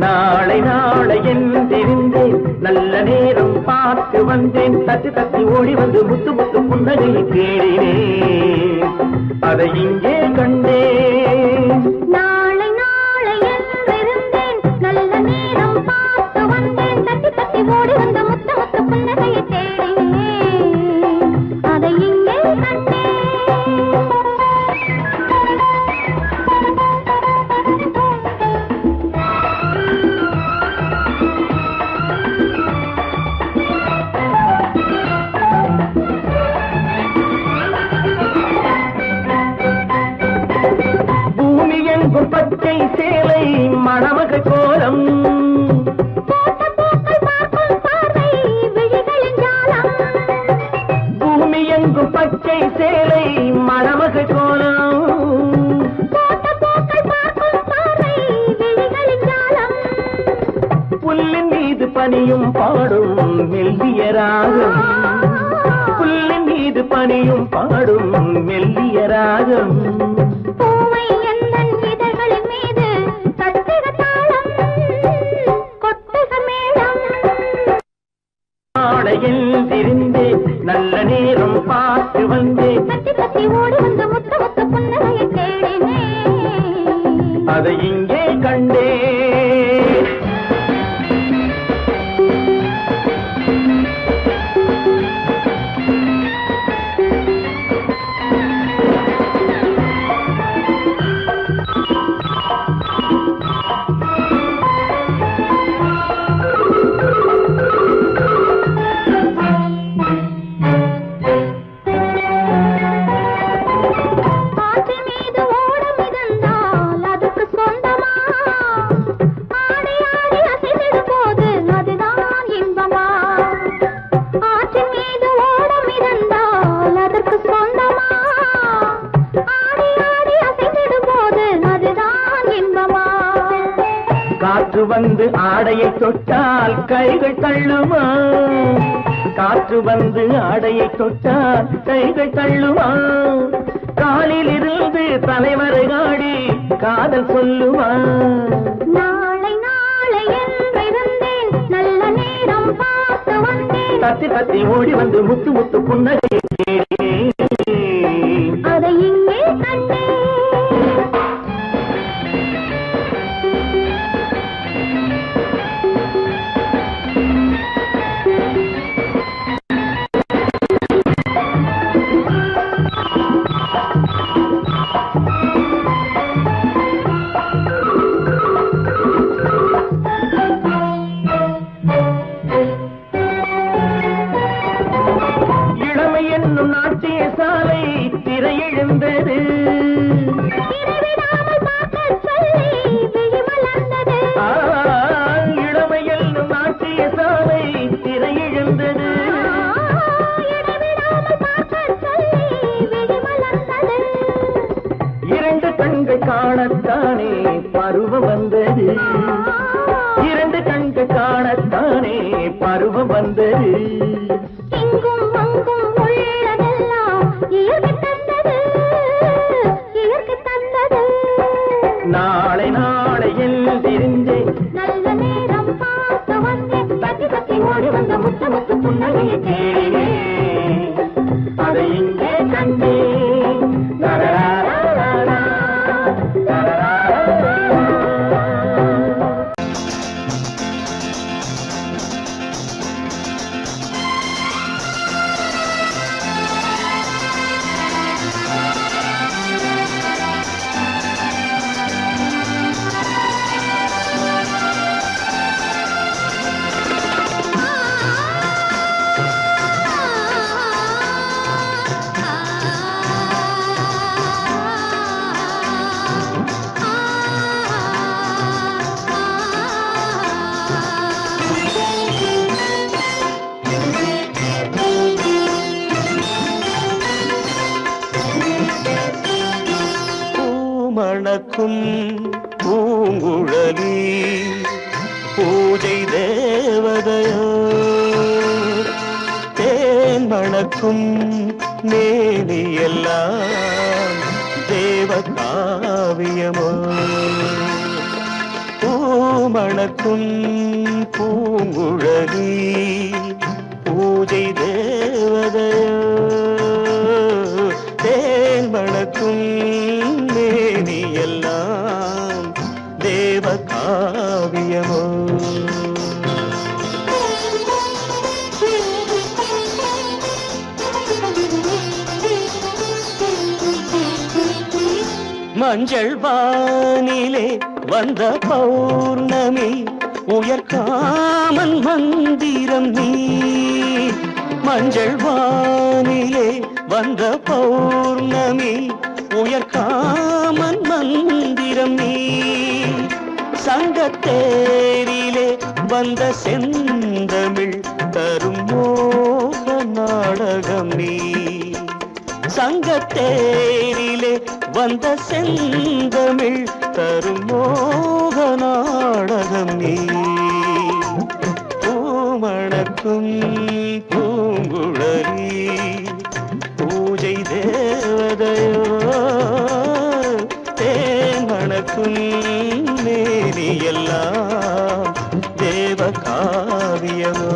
நாளை நாளை என்றிருந்தேன் நல்ல நேரம் பார்த்து வந்தேன் தட்டி தட்டி ஓடி வந்து முத்து முத்து புன்னகையை தேடினேன் அதை இங்கே கண்டேன் நாளை நாளை என்றிருந்தேன் நல்ல நேரம் பார்த்து வந்தேன் தட்டி தட்டி ஓடி வந்து முத்து முத்து புன்னகையை தேடினேன் அதை இங்கே கண்டேன் பச்சை சேலை மணமக கோலம் பூமி எங்கும் பச்சை சேலை மணமக கோலம் புல்லின் மீது பனியும் பாடும் மெல்லிய ராகம் புல்லின் மீது பனியும் பாடும் மெல்லிய ராகம் எழுந்திருந்தேன் நல்ல நேரம் பார்த்து வந்தேன் தட்டி தட்டி ஓடி வந்து முத்த முத்த புன்னகையை தேடினேன் அதை இங்கே கண்டேன் காற்று வந்து ஆடையை தொட்டால் கைகள் தள்ளுமா காற்று வந்து ஆடையை தொட்டால் கைகள் தள்ளுமா காலில் இருந்து தலைவரை ஆடி காதல் சொல்லுமா நாளை நாளை என்றிருந்தேன் நல்ல நேரம் பார்த்து வந்தேன் தத்தி தத்தி ஓடி வந்து முத்து முத்து புன்னகையை தேடினேன் அதை இங்கே கண்டேன் நாட்டிய சாலை திரையெழுந்தது இளமையில் நாட்டிய சாலை திரையெழுந்தது இரண்டு கண்கள் காணத்தானே பருவம் வந்தது இரண்டு கண்கள் காணத்தானே பருவம் வந்தது நாளை நாளை எழுந்திருந்தேன் நல்ல நேரம் பார்த்து வந்தேன் தட்டி தட்டி ஓடி வந்த முத்து முத்து புன்னகையை தேடினேன் அதை இங்கே கண்டேன் மணக்கும் பூங்குழலி பூஜை தேவதையோ தேன் மணக்கும் மேனியெல்லாம் தேவ காவியமோ பூமணக்கும் பூங்குழலி பூஜை தேவதையோ தேன் மணக்கும் மேனியெல்லாம் தேவ காவியமோ மஞ்சள் வானிலே வந்த பௌர்ணமி உயர்காமன் மந்திரம் நீ மஞ்சள் வானிலே வந்த பௌர்ணமி உயர்காமன் மந்திரம் நீ சங்கத்தேரிலே வந்த செந்தமிழ் தரும் மோக நாடகம் நீ சங்கத்தேரிலே வந்த செந்தமிழ் தரும் மோக நாடகம் நீ பூமணக்கும் பூங்குழலி பூஜை தேவதையோ தேன் மணக்கும் மேனியெல்லாம் தேவ காவியமோ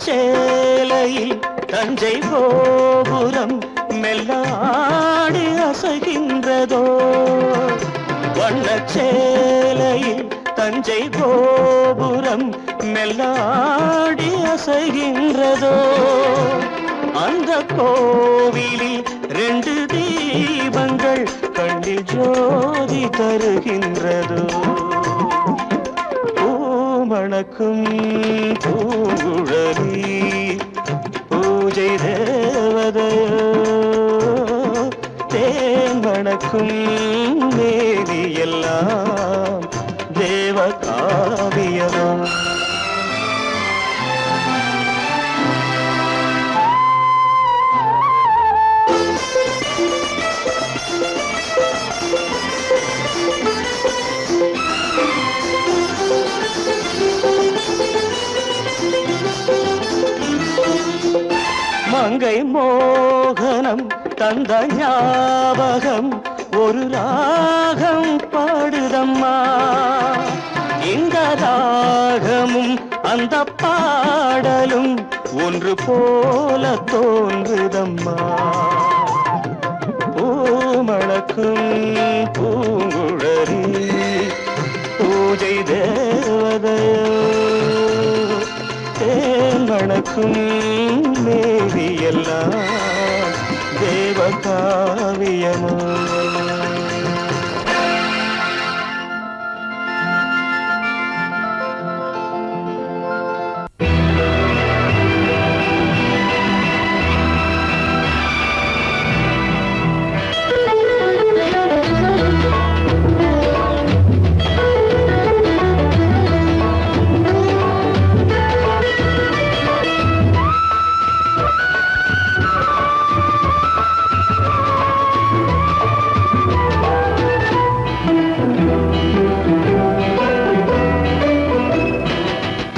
வண்ணச்சேலையில் தஞ்சை கோபுரம் மெல்லாடி அசைகின்றதோ வண்ணச்சேலையில் தஞ்சை கோபுரம் மெல்லாடி அசைகின்றதோ அந்த கோவிலில் 2 தீபங்கள் கண்ணில் ஜோதி தருகின்றதோ பூமணக்கும் பூங்குழலி பூஜை தேவதையோ தேன் மணக்கும் மேனியெல்லாம் தேவ காவியமோ மங்கை மோகனம் தந்த ஞாபகம் ஒரு ராகம் பாடுதம்மா இந்த ராகமும் அந்த பாடலும் ஒன்று போல தோன்றுதம்மா பூமணக்கும் பூங்குழலி பூஜை தேவதையோ தேன் மணக்கும் மேனியெல்லாம் தேவ காவியமோ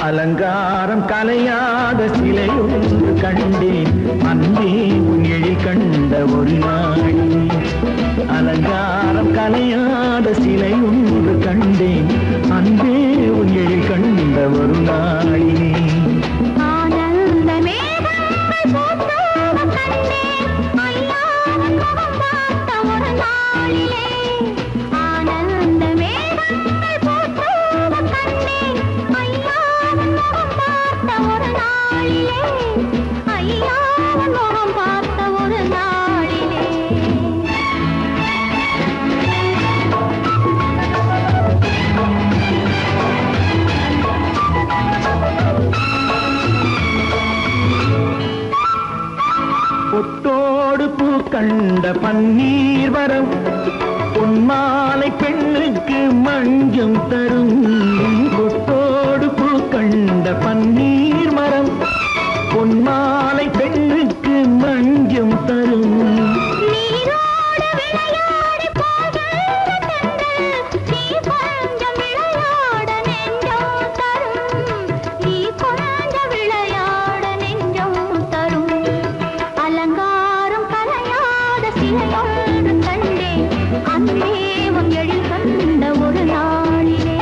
அலங்காரம் கலையாத சிலையொன்று கண்டேன் அன்பே உன் எழில் கண்ட ஒரு நாள் அலங்காரம் கலையாத சிலையொன்று கண்டேன் அன்பே உன் எழில் கண்ட ஒரு நாளினே கண்ட பன்னீர் வரம் பொன்மாலை பெண்ணுக்கு மஞ்சம் தரும் கொத்தோடு பூ கண்ட பன்னீர் மரம் பொன்மாலை பெண்ணுக்கு மஞ்சம் தரும் நீரோடு விளையாடி போகின்ற தென்றல், நீ கொஞ்சம் விளையாட நெஞ்சம் தரும். நீ கொஞ்சம் விளையாட நெஞ்சம் தரும். அலங்காரம் கலையாத சிலையொன்று கண்டேன், அன்பே உன் எழில் கண்ட ஒரு நாளிலே.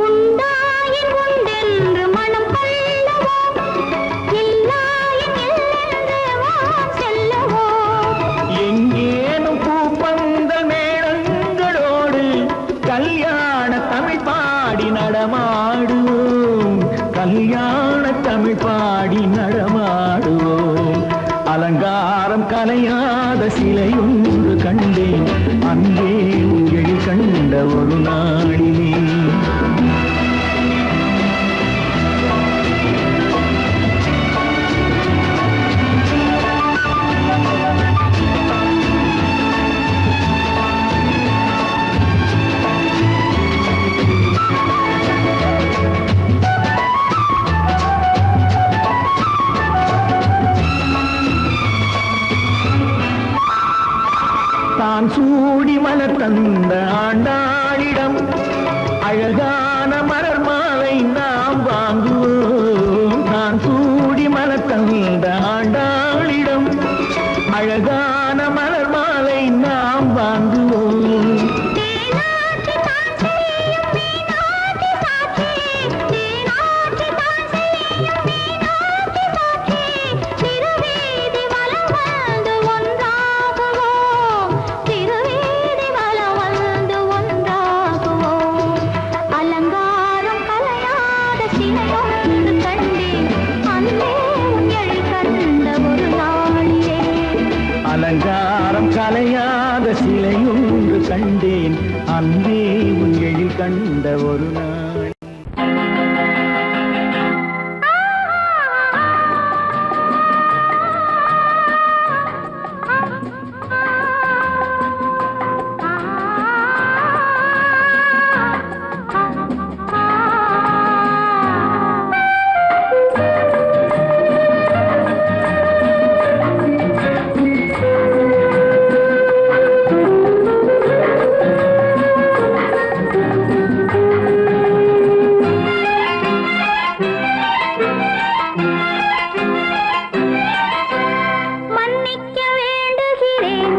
உண்டாயின் உண்டென்று மனம் கொள்ளவோ, இல்லாயின் இல்லென்று வான் செல்லவோ. எங்கேனும் பூப்பந்தல் மேளங்களோடு கல்யாண தமிழ் பாடி நடமாடுவோம் கல்யாண தமிழ் பாடி நடமாடுவோம் அலங்காரம் கலையாத சிலையொன்று கண்டேன் அன்பே உங்கள் கண்ட ஒரு நாளிலே தான் சூடி மலர் தந்த ஆண்டாளிடம் அழகான மலர் மாலை நாம் வாங்குவோம் தான் சூடி மலர் தந்த ஆண்டாளிடம் அழகான மலர் மாலை நாம் வாங்குவோம் தேனாட்டி தான் செய்யும் மீனாட்டி சாட்சி, தேனாட்டி தான் செய்யும் மீனாட்டி சாட்சி. திருவீதி வலம் வந்து ஒன்றாகுவோம், திருவீதி வலம் வந்து ஒன்றாகுவோம். அலங்காரம் கலையாத சிலையொன்று கண்டேன், அன்பே உன் எழில் கண்ட ஒரு நாளிலே. அலங்காரம் கலையாத சிலையொன்று கண்டேன் அன்பே உன் எழில் கண்ட ஒரு நாள் மன்னிக்க வேண்டுகிறேன்,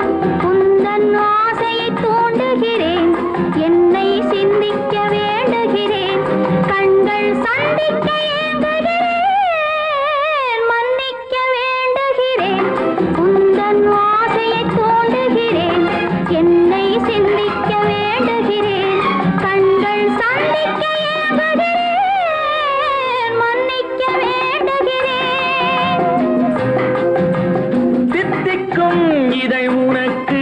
உந்தன் ஆசையை தூண்டுகிறேன், என்னை சிந்திக்க வேண்டுகிறேன், கண்கள் சந்திக்க ஏங்குகிறேன். மன்னிக்க வேண்டுகிறேன், உந்தன் ஆசையை தூண்டுகிறேன், என்னை சிந்திக்க வேண்டுகிறேன், கண்கள் சந்திக்க ஏங்குகிறேன். மன்னிக்க வேண்டுகிறேன். தித்திக்கும் இதை உனக்கு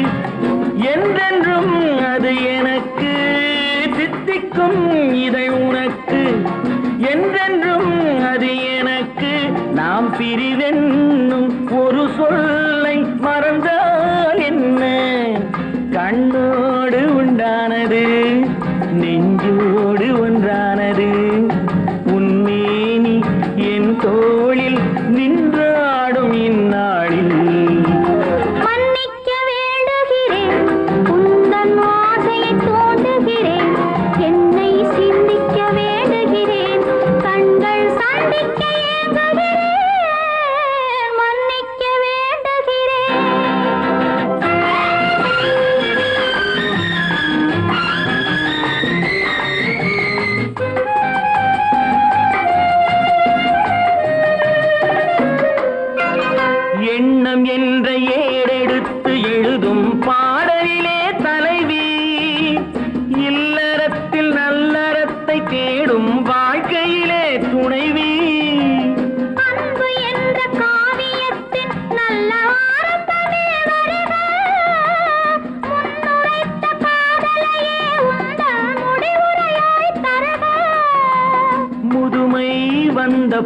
என்றென்றும் அது எனக்கு தித்திக்கும் இதை உனக்கு என்றென்றும் அது எனக்கு நாம் பிரிவென்னும் ஒரு சொல்லை மறந்தால் என்ன கண்ணோடு உண்டானது நெஞ்சோடு ஒன்றானது உன்மேனி என் தோளில் நின்றாடும் இந்நாளில் மன்னிக்க வேண்டுகிறேன், உந்தன் ஆசையை தூண்டுகிறேன், என்னை சிந்திக்க வேண்டுகிறேன், கண்கள் சந்திக்க ஏங்குகிறேன். மன்னிக்க வேண்டுகிறேன்.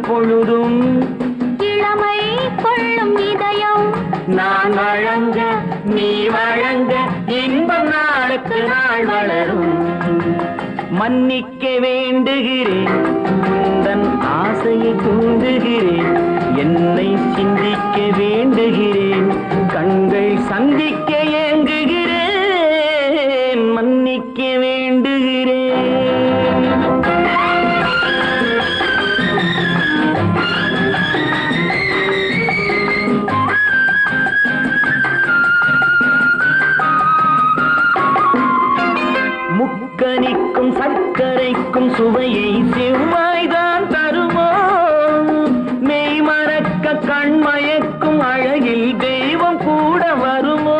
பொழுதும் இளமை கொள்ளும் இதயம் நான் வழங்க நீ வழங்க இன்பம் நாளுக்கு நாள் வளரும். மன்னிக்க வேண்டுகிறேன், உந்தன் ஆசையை தூண்டுகிறேன், என்னை சிந்திக்க வேண்டுகிறேன், கண்கள் சந்திக்க ஏங்குகிறேன், மன்னிக்க வேண்டுகிறேன். முக்கனிக்கும் சர்க்கரைக்கும் சுவையை செவ்வாய்தான் தருமோ, மெய் மறக்க கண்மயக்கும் அழகில் தெய்வம் கூட வருமோ.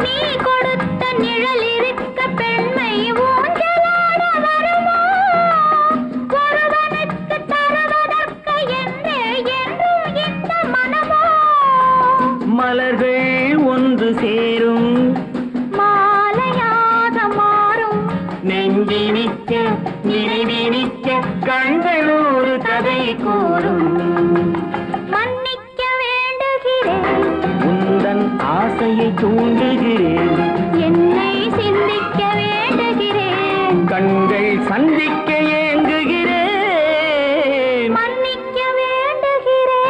நீ கொடுத்த நிழல் இருக்க பெண்மை ஊஞ்சலாட வருமோ, ஒருவனுக்கு தருவதற்கு என்றே என்றும் இந்த மனமோ. மலர்கள் ஒன்று சேரும் நெஞ்சினிக்க நினைவினிக்க கண்கள் ஒரு கதை கூறும். மன்னிக்க வேண்டுகிறேன், உந்தன் ஆசையை தூண்டுகிறேன், என்னை சிந்திக்க வேண்டுகிறேன், கண்கள் சந்திக்க ஏங்குகிறேன், மன்னிக்க வேண்டுகிறேன்.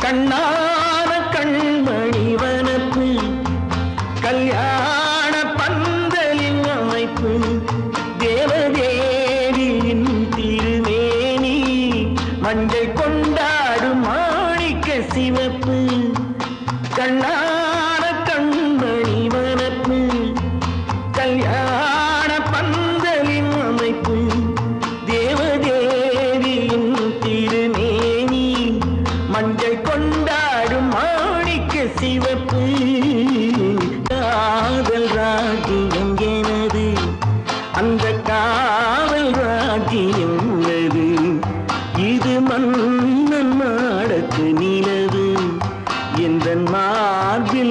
கண்ணான கண்மணி வனப்பு கல்யாண பந்தலின் அமைப்பு தேவதேவியின் திருமேனி மஞ்சள் கொண்டாடும் மாணிக்க சிவப்பு. கண்ணான கண்மணி வனப்பு கல்யாண பந்தலின் அமைப்பு தேவதேவியின் திருமேனி மஞ்சள் கொண்டாடும் மாணிக்க சிவப்பு. காதல் ராஜ்யம் எனது, அந்த காவல் ராஜ்யம் உள்ளது, இது மன்னன் மாடத்து நிலவு, எந்த மார்பில்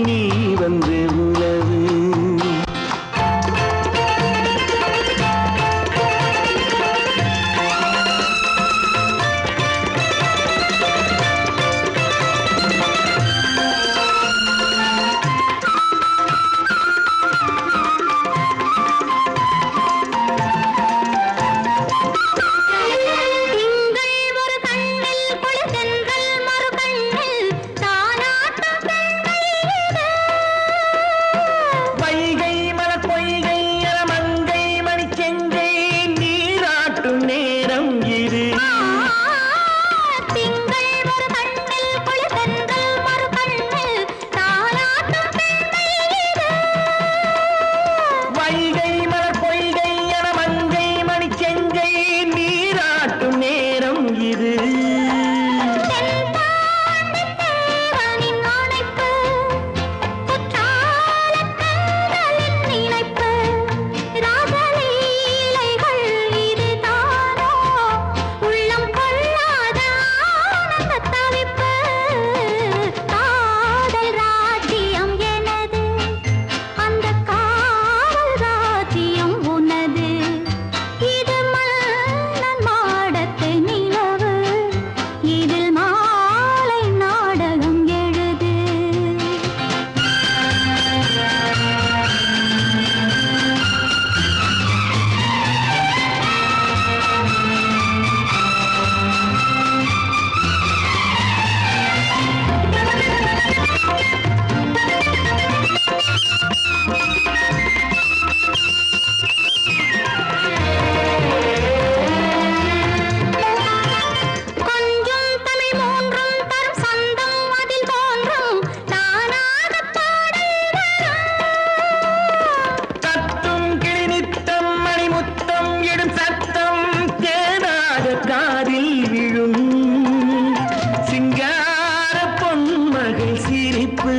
சிங்கார பொன்மகள் சிரிப்பு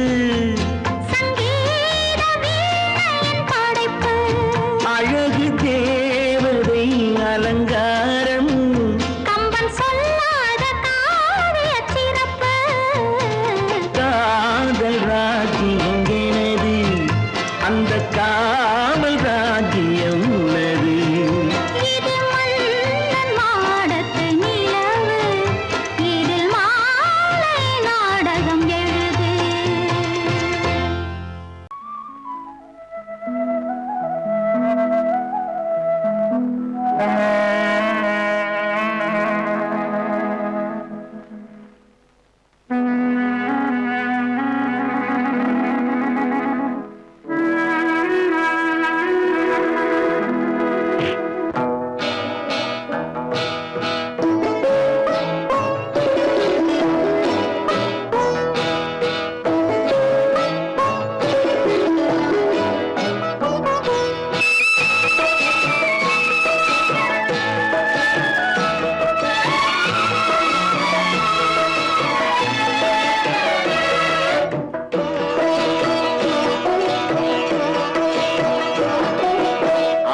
சங்கீத வீணையின் படைப்பு அழகு தேவதை அலங்காரம் கம்பன் சொல்லாத காவிய சிறப்பு காதல் ராஜ்யம் எனது அந்த காவல் ராஜ்யம் உள்ளது இது மன்னன் மாடத்து நிலவு இதில் மாலை நாடகம் எழுது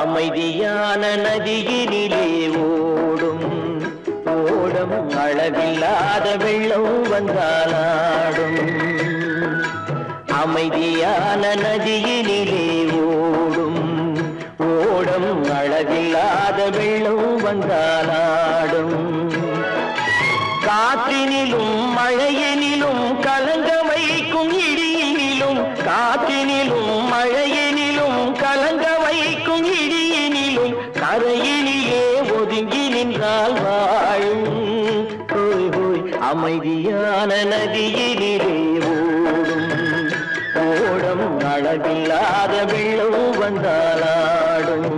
அமைதியான நதியினிலே ஓடும் ஓடம் அளவில்லாத வெள்ளம் வந்தாலாடும் அமைதியான நதியினிலே ஓடும் ஓடம் அளவில்லாத வெள்ளம் வந்தாலாடும் காற்றினிலும் மழையினிலும் கலங்க வைக்கும் இடியினிலும் காற்றினிலும் மழையினிலும் கலங்க வைக்கும் இடியினிலும் கரையினிலே ஒதுங்கி நின்றால் வாழும் ஹோய் ஹோய் அமைதியான நதியினிலே ஓடும் ஓடம் அளவில்லாத வெள்ளம் வந்தாலாடும்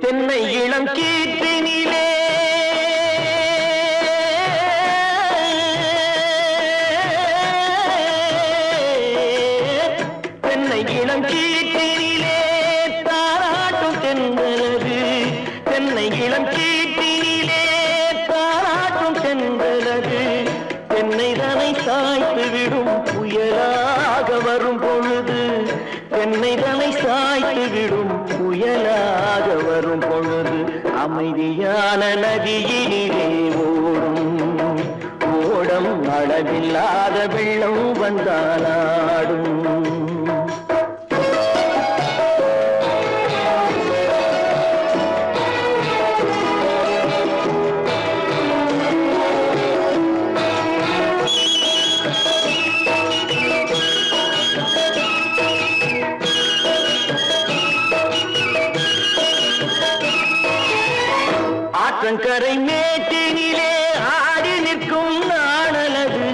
தென்னை இளம் கீற்றினிலே தென்னை இளம் கீற்றினிலே தாராட்டும் தென்றலது தென்னை இளம் கீற்றினிலே தாராட்டும் தென்றலது தென்னை தனை சாய்த்து விடும் புயலாக வரும் பொழுது தென்னை தனை சாய்த்து விடும் புயலாக வரும் பொழுது அமைதியான நதியினிலே ஓடும் ஓடம் அளவில்லாத வெள்ளம் வந்தாலாடும் ஆற்றங்கரை மேட்டினிலே ஆடி நிற்கும் நாணலது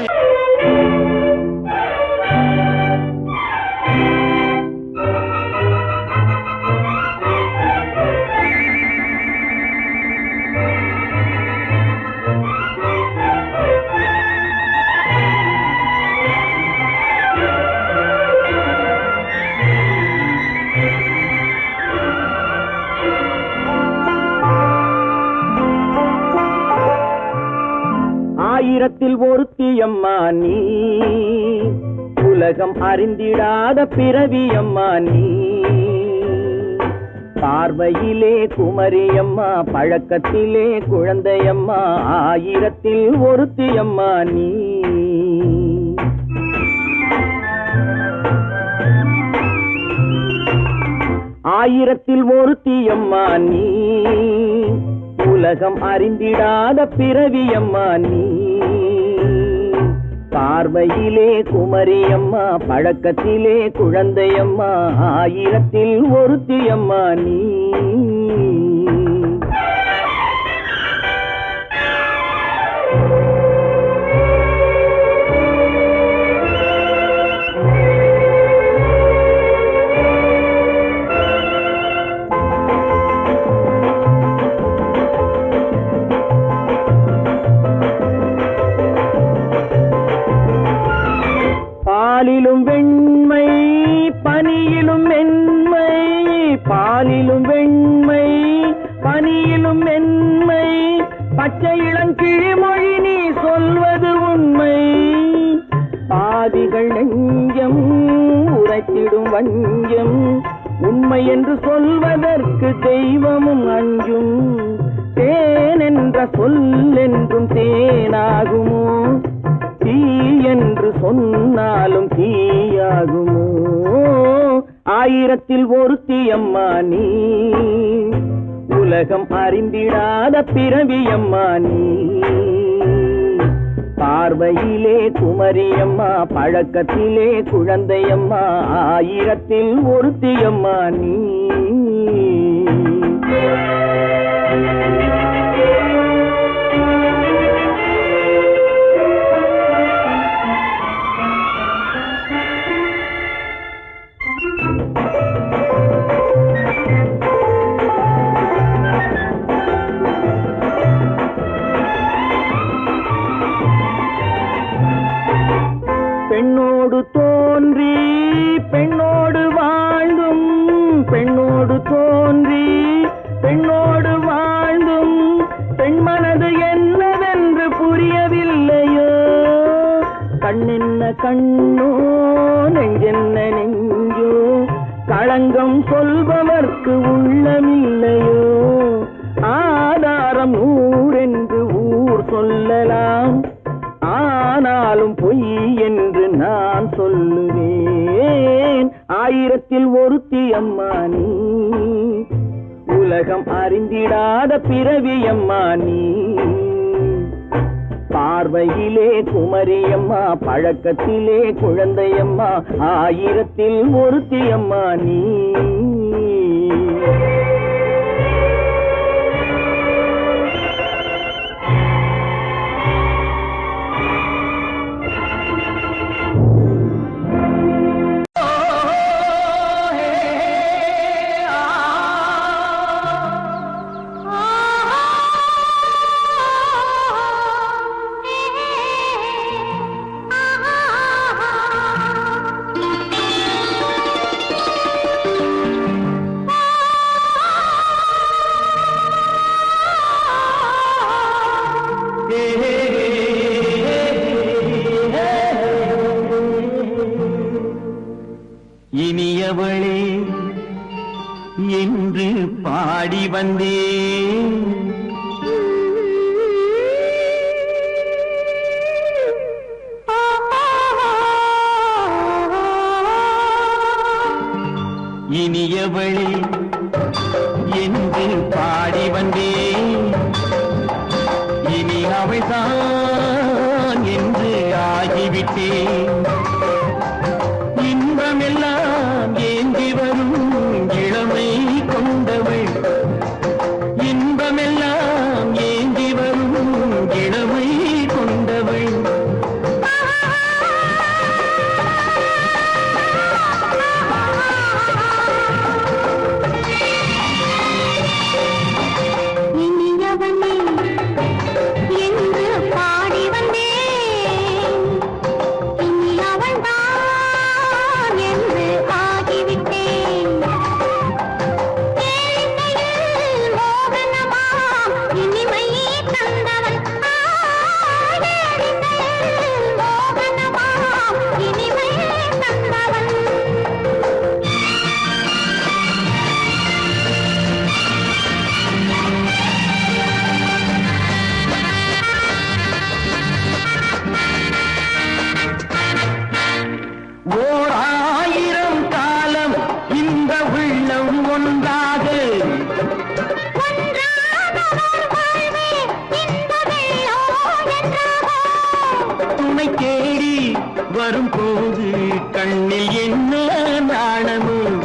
ஆயிரத்தில் ஒருத்தியம்மா நீ உலகம் அறிந்திடாத பிறவியம்மா நீ பார்வையிலே குமரியம்மா பழக்கத்திலே குழந்தையம்மா ஆயிரத்தில் ஒருத்தியம்மா நீ ஆயிரத்தில் ஒருத்தியம்மா நீ உலகம் அறிந்திடாத பிறவியம்மா நீ பார்வையிலே குமரியம்மா பழக்கத்திலே குழந்தையம்மா ஆயிரத்தில் ஒருத்தியம்மா நீ பாலிலும் வெண்மை பனியிலும் மென்மை, பாலிலும் வெண்மை பனியிலும் மென்மை, பச்சை இளங்கிழிமொழி நீ சொல்வது உண்மை. பாதிகள் நெஞ்சம் உரைத்திடும் வஞ்சம், உண்மை என்று சொல்வதற்கு தெய்வமும் அஞ்சும். தேன் என்ற சொல் என்றும் தேனாகுமோ, தீ என்று சொன்னாலும் தீயாகுமோ. ஆயிரத்தில் ஒருத்தி அம்மா நீ, உலகம் அறிந்திடாத பிறவியம்மா நீ. பார்வையிலே குமரியம்மா, பழக்கத்திலே குழந்தையம்மா, ஆயிரத்தில் ஒருத்தியம்மா நீ. பெண்ணோடு தோன்றி பெண்ணோடு வாழ்ந்தும், பெண்ணோடு தோன்றி பெண்ணோடு வாழ்ந்தும், பெண் மனது என்னவென்று புரியவில்லையோ. கண்ணென்ன கண்ணோ நெஞ்சென்ன நெஞ்சோ, களங்கம் சொல்பவர்க்கு உள்ளமில்லையோ. ஆதாரம் ஊரென்று ஊர் சொல்லலாம், ஆனாலும் பொய் என்று நான் சொல்லுவேன். ஆயிரத்தில் ஒருத்தி அம்மா நீ, உலகம் அறிந்திடாத பிறவியம்மா நீ. பார்வையிலே குமரியம்மா, பழக்கத்திலே குழந்தையம்மா, ஆயிரத்தில் ஒருத்தி அம்மா நீ. இனியவளே என்று பாடி வந்தேன், இனியவளே என்று பாடி வந்தேன். இனி அவள்தான் என்று ஆகிவிட்டேன். இன்பமெல்லாம் ஏந்தி வரும் இளமை கொண்டவள், இன்பமெல்லாம் ஏந்தி வரும் இளமை கொண்டவள். இனியவனே என்று பாடி வந்தேன், இனி அவள்தான் என்று ஆகிவிட்டேன். கேளிக்கையில் மோகனமாம் இனிமை தந்தவன், கேளிக்கையில் மோகனமாம் இனிமை தந்தவன். ஓர் ஆயிரம் காலம் இந்த உள்ளம் ஒன்றாக, துணை தேடி வரும்போது கண்ணில் என்ன நாணமும்.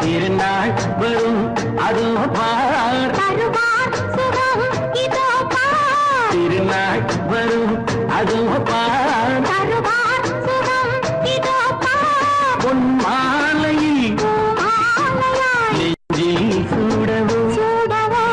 திருநாள் வரும் அதோ பார், திருநாள் வரும் அதோ பார். பொன் மாலையில் நெஞ்சில் சூடவோ சூடவோ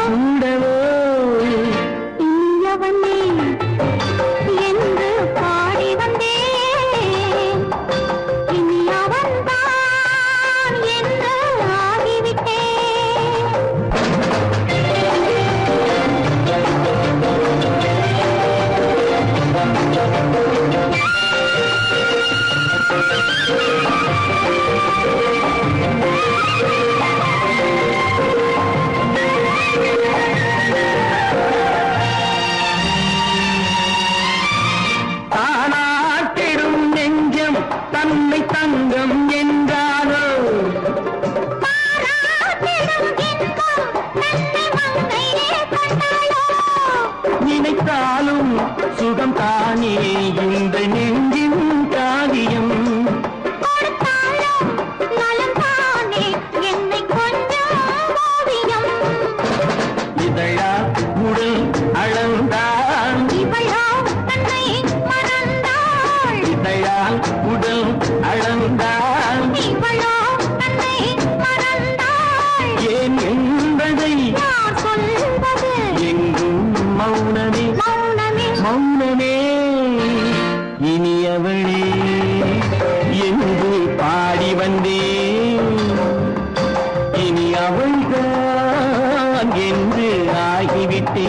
வீட்டி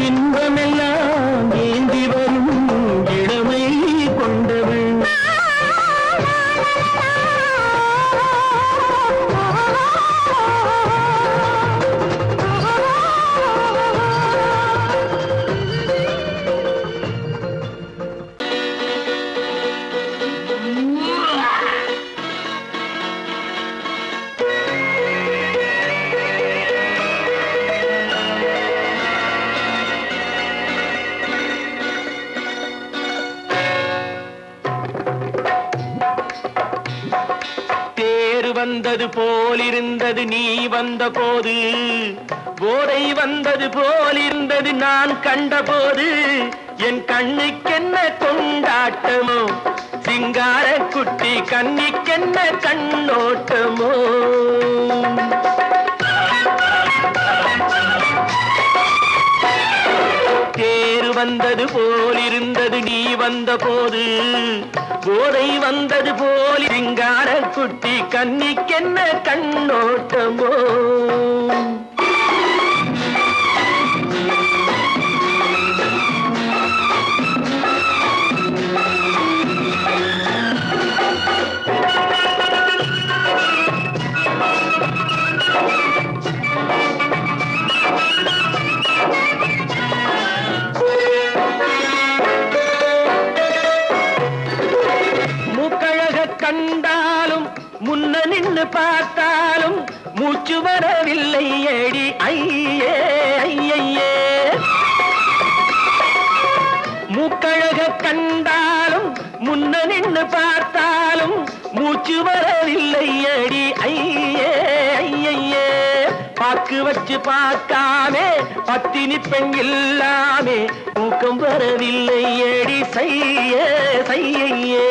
இன்பமெல்லாம் ஏந்தி வரும் இளமை கொண்டவள் வந்தது போலிருந்தது நீ வந்த போது போதை வந்தது போலிருந்தது நான் கண்டபோது என் கண்ணுக்கென்ன கொண்டாட்டமோ சிங்கார குட்டி கண்ணிக்கென்ன கண்ணோட்டமோ தேர் வந்தது போலிருந்தது நீ வந்த போது போதை வந்தது போல் சிங்கார குட்டி கண்ணிக்கென்ன கண்ணோட்டமோ கண்டாலும் முன்ன நின்று பார்த்தாலும் மூச்சு வரவில்லை ஏடி ஐயே ஐயே மூக்கழக கண்டாலும் முன்ன நின்று பார்த்தாலும் மூச்சு வரவில்லை ஏடி ஐயே ஐயே பாக்கு வச்சு பார்க்காமே பத்தினி பெண் இல்லாமே தூக்கம் வரவில்லை ஏடி செய்ய செய்யே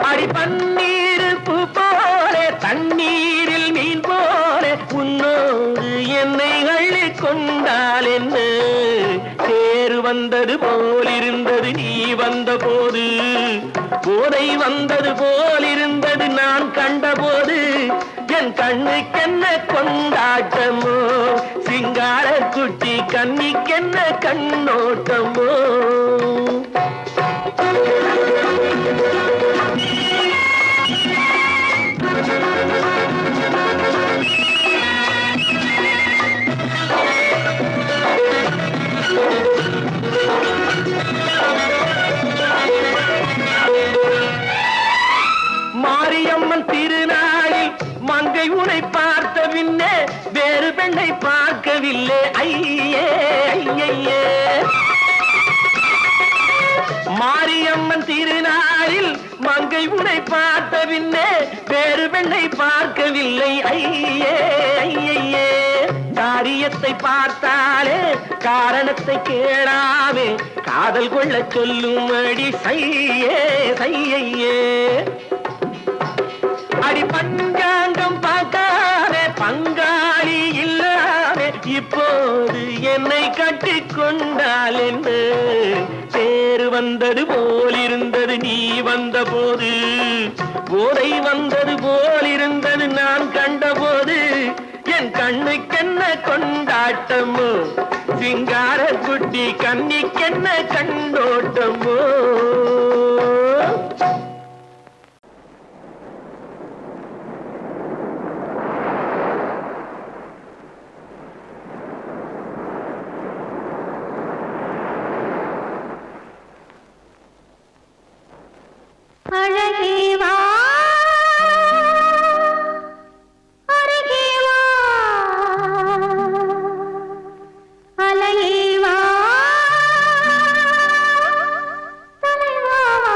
அடி பன்னீர் பூ போல தண்ணீரில் மீன் போல உன்னோடு என்னை அள்ளி கொண்டால் என்ன தேர் வந்தது போலிருந்தது நீ வந்த போது போதை வந்தது போலிருந்தது நான் கண்டபோது என் கண்ணுக்கென்ன கொண்டாட்டமோ சிங்கார குட்டி கண்ணிக்கென்ன கண்ணோட்டமோ மாரியம்மன் திருநாளில் மங்கை உனை பார்த்த பின்னே வேறு பெண்ணை பார்க்கவில்லை ஐயே ஐயே மாரியம்மன் திருநாளில் மங்கை உனை பார்த்த பின்னே வேறு பெண்ணை பார்க்கவில்லை ஐயே ஐயே காரியத்தை பார்த்தாலே காரணத்தை கேளாமே காதல் கொள்ள சொல்லும்படி செய்யே செய்யே அடி பஞ்சாங்கம் பார்க்காதே பங்காளி இல்லாமே இப்போது என்னை கட்டிக் கொண்டால் என்று தேர் வந்தது போலிருந்தது நீ வந்த போது போதை வந்தது போலிருந்தது நான் கண்டபோது என் கண்ணுக்கென்ன கொண்டாட்டமோ சிங்கார குட்டி கண்ணிக்கென்ன கண்ணோட்டமோ அழகேவா அழகேவா அலையேவா தலைவாவா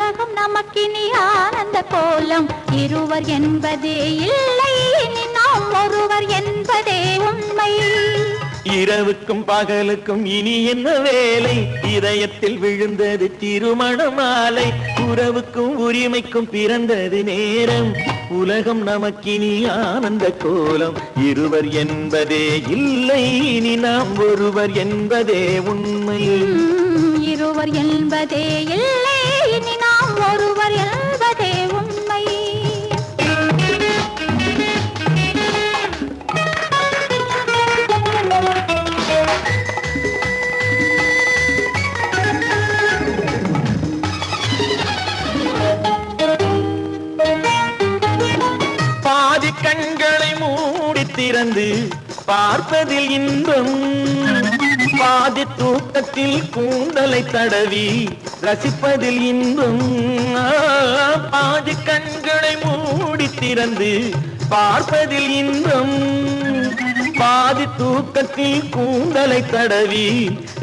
உலகம் நமக்கினி ஆனந்த கோலம் இருவர் என்பதே இல்லை இனி நாம் ஒருவர் என்பதே உண்மை இரவுக்கும் பகலுக்கும் இனி என்ன வேலை இதயத்தில் விழுந்தது திருமண மாலை உறவுக்கும் உரிமைக்கும் பிறந்தது நேரம் உலகம் நமக்கினி ஆனந்த கோலம் இருவர் என்பதே இல்லை இனி நாம் ஒருவர் என்பதே உண்மை இருவர் என்பதே இல்லை இனி நாம் ஒருவர் என்பதே உண்மை பாதி கண்களை மூடி திறந்து பார்ப்பதில் இன்பம் பாதி தூக்கத்தில் கூந்தலை தடவி ரசிப்பதில் இன்பம் பாதி கண்களை மூடி திறந்து பார்ப்பதில் இன்பம் பாதி தூக்கத்தில் கூந்தலை தடவி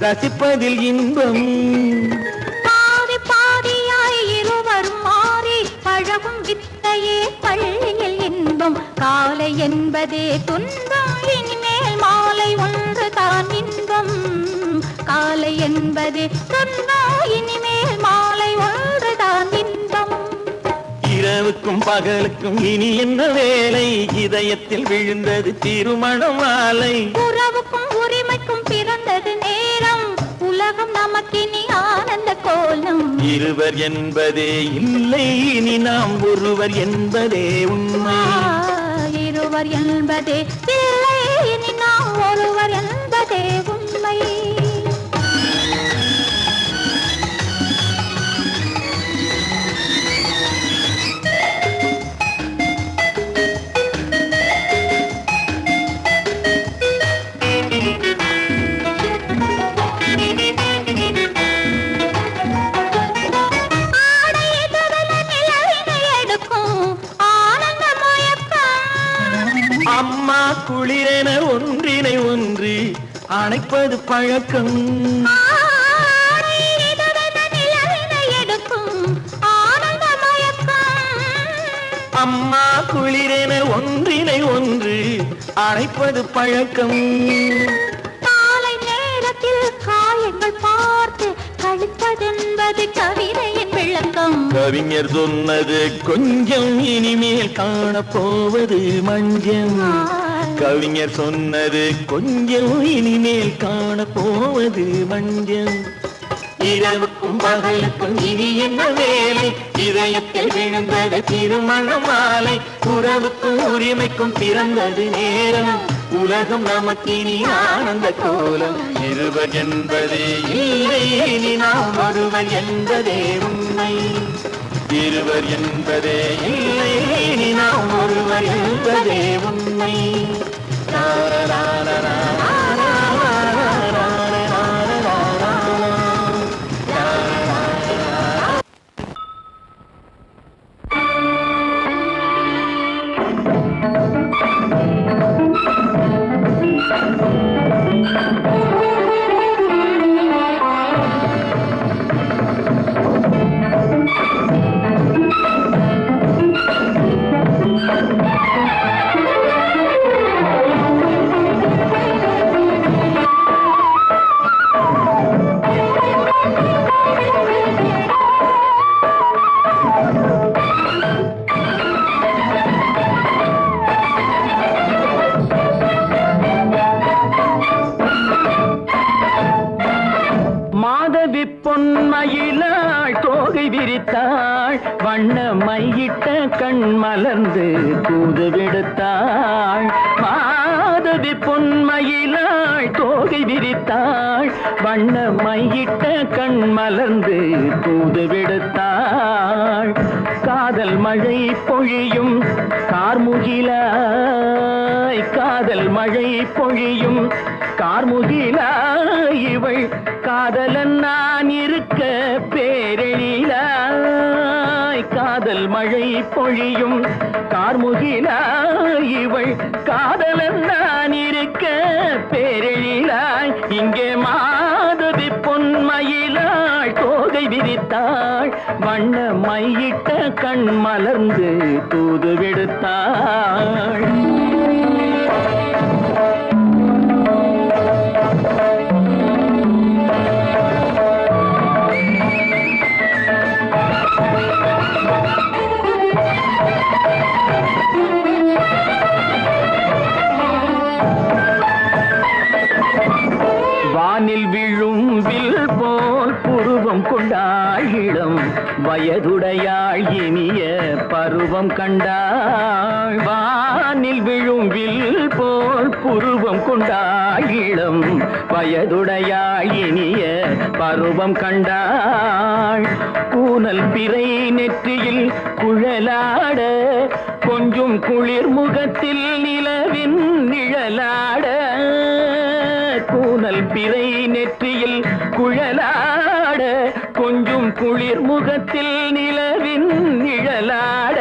ரசிப்பதில் இன்பம் பாதி பாதியாய் இருவரும் மாறி பழகும் வித்தையே பள்ளியில் இன்பம் காலை என்பதே துன்பம் இனிமேல் மாலை ஒன்று தான் இன்பம் காலை என்பதே துன்பம் இனிமேல் மாலை ஒன்று தான் இன்பம் இரவுக்கும் பகலுக்கும் இனி என்ன வேலை இதயத்தில் விழுந்தது திருமண மாலை உறவுக்கும் உரிமைக்கும் பிறந்தது நேரம் உலகம் நமக்கினி ஆனந்த கோலம் இருவர் என்பதே இல்லை இனி நாம் ஒருவர் என்பதே உண்மை இருவர் என்பதே இல்லை இனி நாம் ஒருவர் என்பதே உண்மை அம்மா குளிரென ஒன்றினை ஒன்று அணைப்பது பழக்கம் அம்மா குளிரென ஒன்றினை ஒன்று அணைப்பது பழக்கம் காலை நேரத்தில் காயங்கள் பார்த்து கழிப்பதென்பது கவிதையின் விளக்கம் கவிஞர் சொன்னது கொஞ்சம் இனிமேல் காணப்போவது மஞ்சம் கவிஞர் சொன்னது கொஞ்சம் இனிமேல் காணப்போவது மஞ்சம் இரவுக்கும் பகலுக்கும் இனி என்ன வேலை இதயத்தில் விழுந்தது திருமண மாலை உறவுக்கும் உரிமைக்கும் பிறந்தது நேரம் உலகம் நமக்கினி ஆனந்த கோலம் இருவர் என்பதே இல்லை இனி நாம் ஒருவர் என்பதே உண்மை இருவர் என்பதே இல்லை இனி நாம் ஒருவர் என்பதே உண்மை பொன்மயிலாள் தோகை விரித்தாள் வண்ண மையிட்ட கண் மலர்ந்து தூது விடுத்தாள் மாதவி பொன்மயிலாள் தோகை விரித்தாள் வண்ண மையிட்ட கண் மலர்ந்து தூது விடுத்தாள் காதல் மழை பொழியும் கார்முகிலாய் காதல் மழை பொழியும் கார்முகிலாய் இவள் காதலன் நான் இருக்க பேரெழிலாய் காதல் மழை பொழியும் கார்முகிலாய் இவள் காதலன் நான் இருக்க பேரெழிலாய் இங்கே மாதவி பொன்மயிலாள் தோகை தோகை விரித்தாள் வண்ண மையிட்ட கண் மலர்ந்து தூது விடுத்தாள் வானில் விழும் வில் போல் புருவம் கொண்டாள் இளம் வயதுடையாள் இனிய பருவம் கண்டாள் வானில் விழும் வில் போல் புருவம் கொண்டாள் இளம் வயதுடையாள் இனிய பருவம் கண்டாள் கூனல் பிறை நெற்றியில் குழலாட கொஞ்சம் குளிர் முகத்தில் நிலவின் நிழலாட கூனல் பிறை நெற்றியில் குழலாட கொஞ்சம் குளிர் முகத்தில் நிலவின் நிழலாட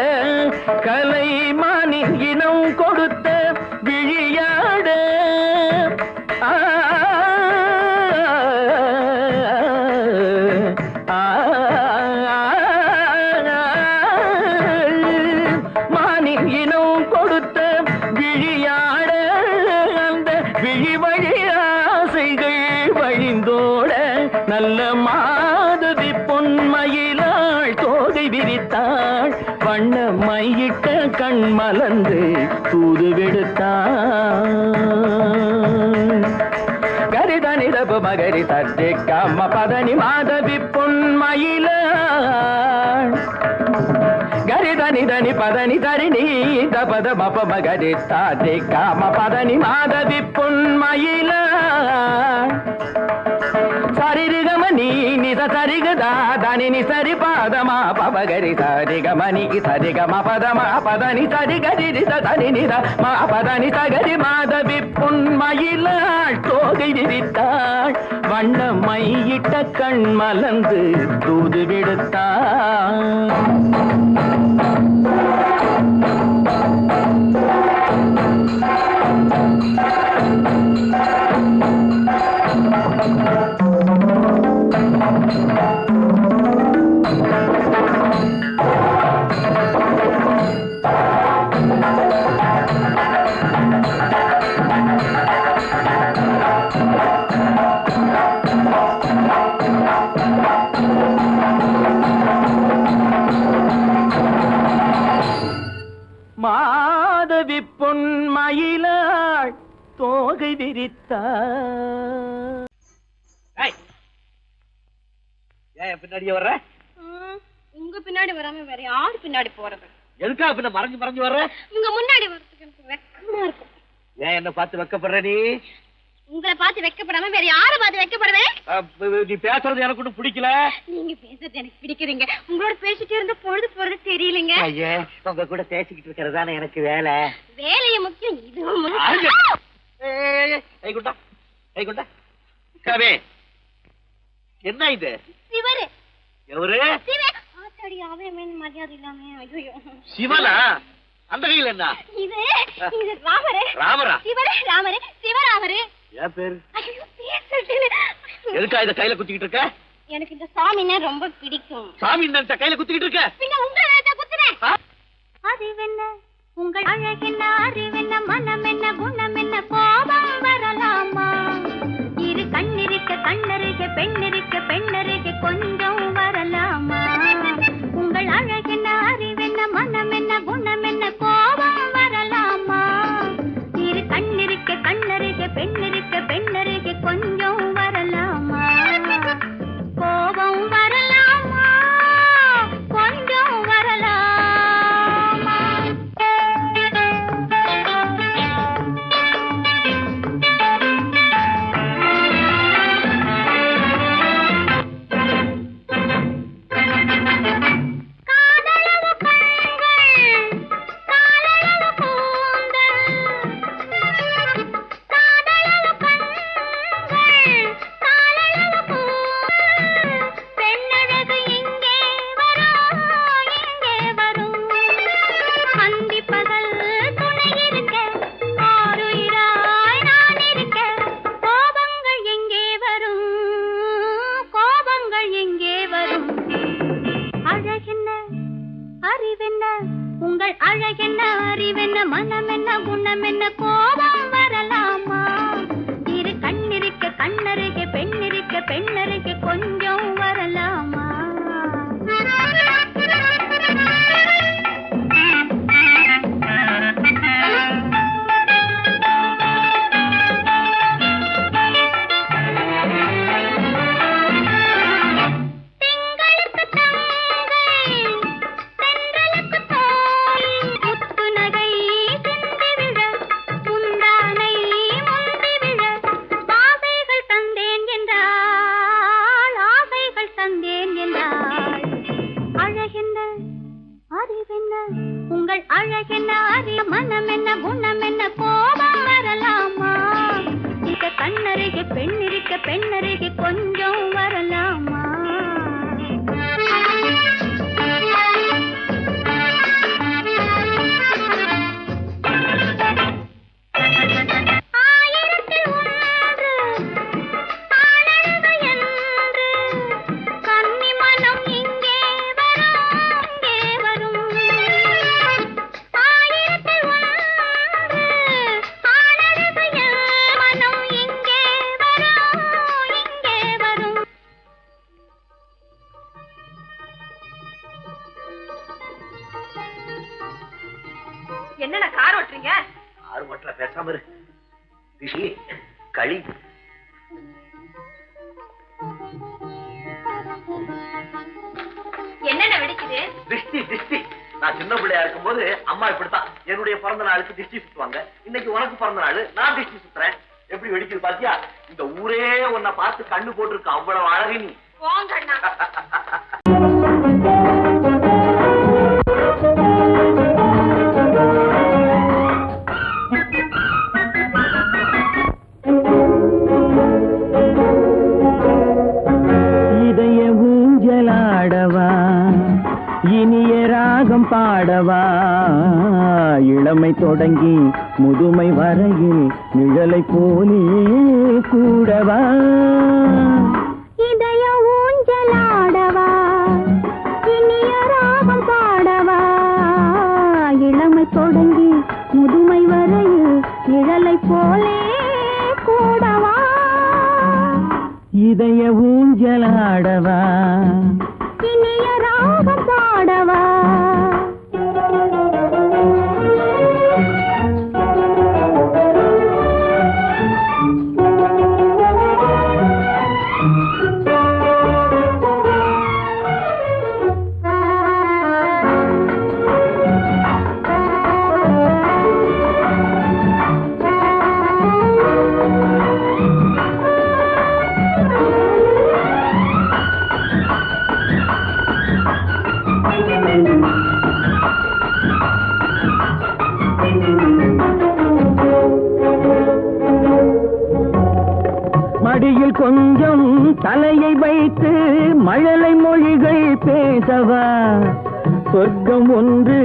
கலைமானின் இனம் கொடுத்த விழியாட மானின் இனம் கொடுத்த விழியாட அந்த விழி வழி ஆசைகள் வழிந்தோட நல்ல மாதவி பொன்மயிலாள் தோகை விரித்தாள் வண்ண மையிட்ட கண் மலர்ந்து தூது விடுத்தாள் கரிதனிதபு மகரி தட்டி கம்ம பதனி மாதவி பொன்மயிலாள் கரிதனிதனி பதனி தரிணி தபத மப மகரி தாட்டி காம பதனி மாதவி பொன்மயிலாள் சரிகமணி நித சரிகதா தனி சரி பாதமா பபகரி சரிகமணி சரிகம பதமா பதனி சரிகரி தனி நித மா பதனி சகரி மாதவி பொன்மயிலாள் தோகை விரித்தாள் வண்ண மையிட்ட கண் மலர்ந்து தூது விடுத்தாள் மாதவி பொன்மயிலாள் தோகை விரித்தாள் ஏன் பின்னாடியே வர்ற உங்க பின்னாடி வராம வேற யாரு பின்னாடி போறது எதுக்கா பின்ன மறைஞ்சு மறைஞ்சு வர்ற உங்க முன்னாடி வரதுக்கு எனக்கு வெக்கமா இருக்கும் ஏன் என்ன பார்த்து வெக்கப்படுற நீ உங்களை பார்த்து வெக்கப்படாம வேற யாரை பார்த்து வெக்கப்படுவேன் நீ பேசுறது எனக்கு ஒன்றும் பிடிக்கல நீங்க பேசுறது எனக்கு பிடிக்கிறீங்க உங்களோட பேசிட்டே இருந்த பொழுது போறது தெரியலங்க ஐயே உங்க கூட பேசிக்கிட்டு இருக்கிறதானே எனக்கு வேலை வேலைய முக்கியம் இதுவும் கைகுண்டா கவே என்ன இது சிவரு எவரு சிவ ஆத்தாடி அவன் மரியாதை இல்லாம ஐயோ சிவனா அந்த கையில என்ன இது இது ராமரே ராமரா சிவரே ராமரே சிவராமரே ஏன் பேரு ஐயோ பேசிட்டேனே எதுக்கா இத கையில குத்திக்கிட்டு இருக்க எனக்கு இந்த சாமினா ரொம்ப பிடிக்கும் சாமி இந்த கையில குத்திக்கிட்டு இருக்க பின்ன உங்களை தான் குத்துறேன் அறிவென்ன உங்கள் அழகென்ன அறிவென்ன மனம் என்ன குணம் என்ன கோபம் வரலாமா இரு கண்ணிருக்க கண்ணருக பெண்ணிருக்க பெண்ணருக கொஞ்சம் வரலாமா உங்கள் அழகென்ன அறிவென்ன மனம் என்ன குணம் என்ன கோபம் வரலாமா இரு கண்ணிருக்க கண்ணருக பெண்ணிருக்க பெண்ணருக கொஞ்சம் வரலாமா கோபம் வரலாமா கொஞ்சம் வரலாமா என்ன கோபம் வரலாமா? இரு கண்ணிருக்க கண்ணருகே பெண்ணிருக்க பெண்ணருகே கொஞ்சம் வரலாமா? உங்கள் அழகென்ன அறிய மனம் என்ன குணம் என்ன கோபம் வரலாமா? இந்த கண்ணருகே பெண்ணிருக்க பெண்ணருகே கொஞ்சம் வரலாமா? என்னென்ன கார் ஓட்டுறீங்க? ஆறு மட்டும் பேசாம இரு. ரிஷி களி என்னென்ன வெடிக்குது? திஷ்டி திஷ்டி. நான் சின்ன பிள்ளையா இருக்கும் போது அம்மா இப்படித்தான் என்னுடைய பிறந்த நாளுக்கு திஷ்டி சுத்துவாங்க. இன்னைக்கு உனக்கு பிறந்த நாள், நான் திஷ்டி சுத்துறேன். எப்படி வெடிக்குது பாத்தியா? இந்த ஊரே உன்னை பார்த்து கண்ணு போட்டிருக்கு. அவ்வளவு அழகு நீ. போங்க அண்ணா. இனிய ராகம் பாடவா, இளமை தொடங்கி முதுமை வரையில் நிழலை போலே கூடவா, இதய ஊஞ்சலாடவா, இனிய ராகம் பாடவா, இளமை தொடங்கி முதுமை வரையில் நிழலை போலே கூடவா, இதய ஊஞ்சலாடவா, இனிய ராகம் பாடவா. மடியில் கொஞ்சம் தலையை வைத்து மழலை மொழிகள் பேசவா, சொர்க்கம் ஒன்று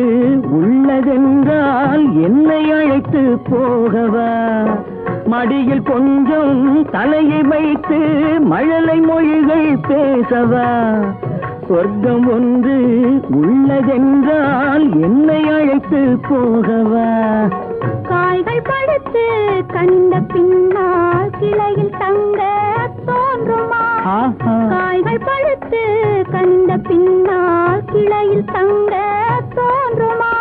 உள்ளதென்றால் என்னை அழைத்து போகவா, மடியில் கொஞ்சம் தலையை வைத்து மழலை மொழிகள் பேசவா, சொர்க்கம் ஒன்று உள்ளதென்றால் என்னை அழைத்து போகவா, காய்கள் படுத்து கனிந்த பின்னால் கிளையில் தங்க தோன்றுமா, காய்கள் படுத்து கனிந்த பின்னால் கிளையில் தங்க தோன்றுமா,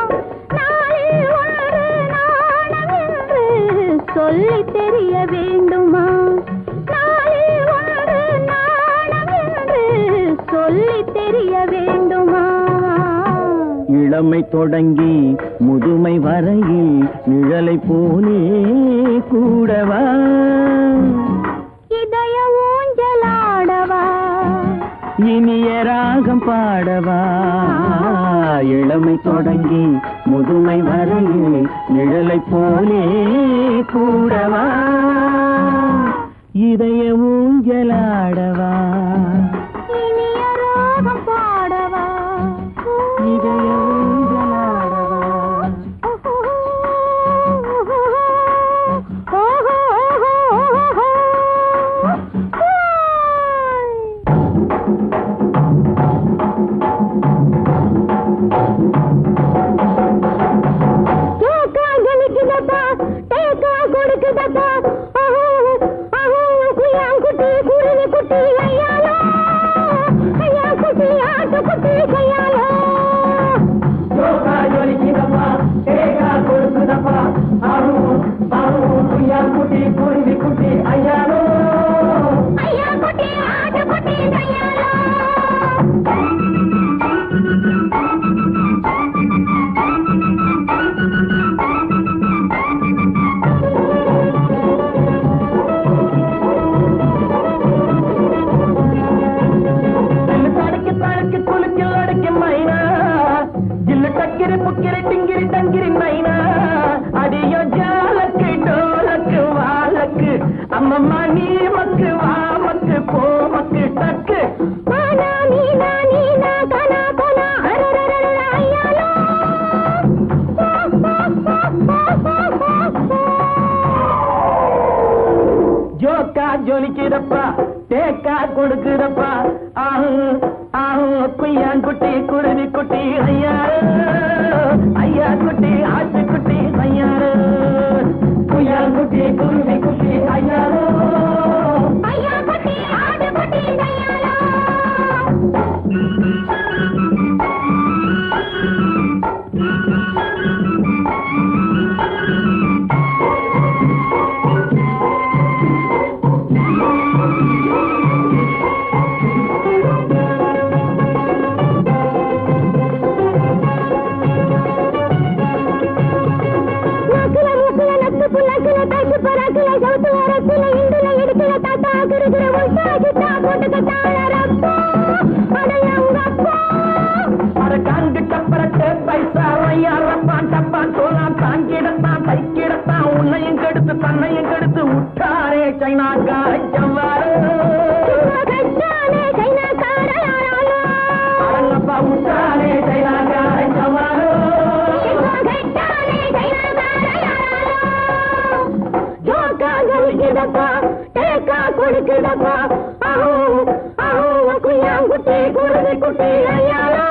நாளில் ஒன்று நாணம் என்று சொல்லி தெரிய வேண்டுமா, நாளில் ஒன்று நாணம் என்று சொல்லி தெரிய வேண்டுமா, இளமை தொடங்கி முதுமை வரையில் நிழலை போலே கூடவா, இதய ஊஞ்சலாடவா, இனிய ராகம் பாடவா, இளமை தொடங்கி முதுமை வரையில் நிழலை போலே கூடவா, இதய ஊஞ்சலாடவா, இனிய ராகம் பாடவா, இதய ஊஞ்சலாடவா. கிங்கிரி புக்கிரி டிங்கிரி டங்கிரி நைனா அடியோ ஜாலக்கு டோலக்கு வாலக்கு அம்மம்மா நீ மக்கு வா மக்கு போ மக்கு டக்கு மானா நீனா நீனா கனா கனா அரரரர ஐயாலோ ஜோக்கா ஜொலிக்கிறப்பா தேக்கா கொடுக்கிறப்பா ஆஹு ஆஹு குய்யாங்குட்டி குருவி குட்டி ஐயாரு ஐயா குட்டி ஆட்டு குட்டி ஐயாரு குய்யாங்குட்டி குருவி குட்டி ஐயாரு ஐயா குட்டி ஆடு குட்டி ஐயாலோ உன்னையும் கெடுத்து தன்னையும் கெடுத்து விட்டாரே சைனாக்கார ஜவ்வாறு அரங்கப்பா விட்டாரே சைனாக்கார ஜவ்வாறு ஜோக்கா ஜொலிக்குதப்பா தேக்கா கொடுக்குதப்பா ஆஹோ ஆஹோ குய்யாங்குட்டி குருவி குட்டி ஐயாலோ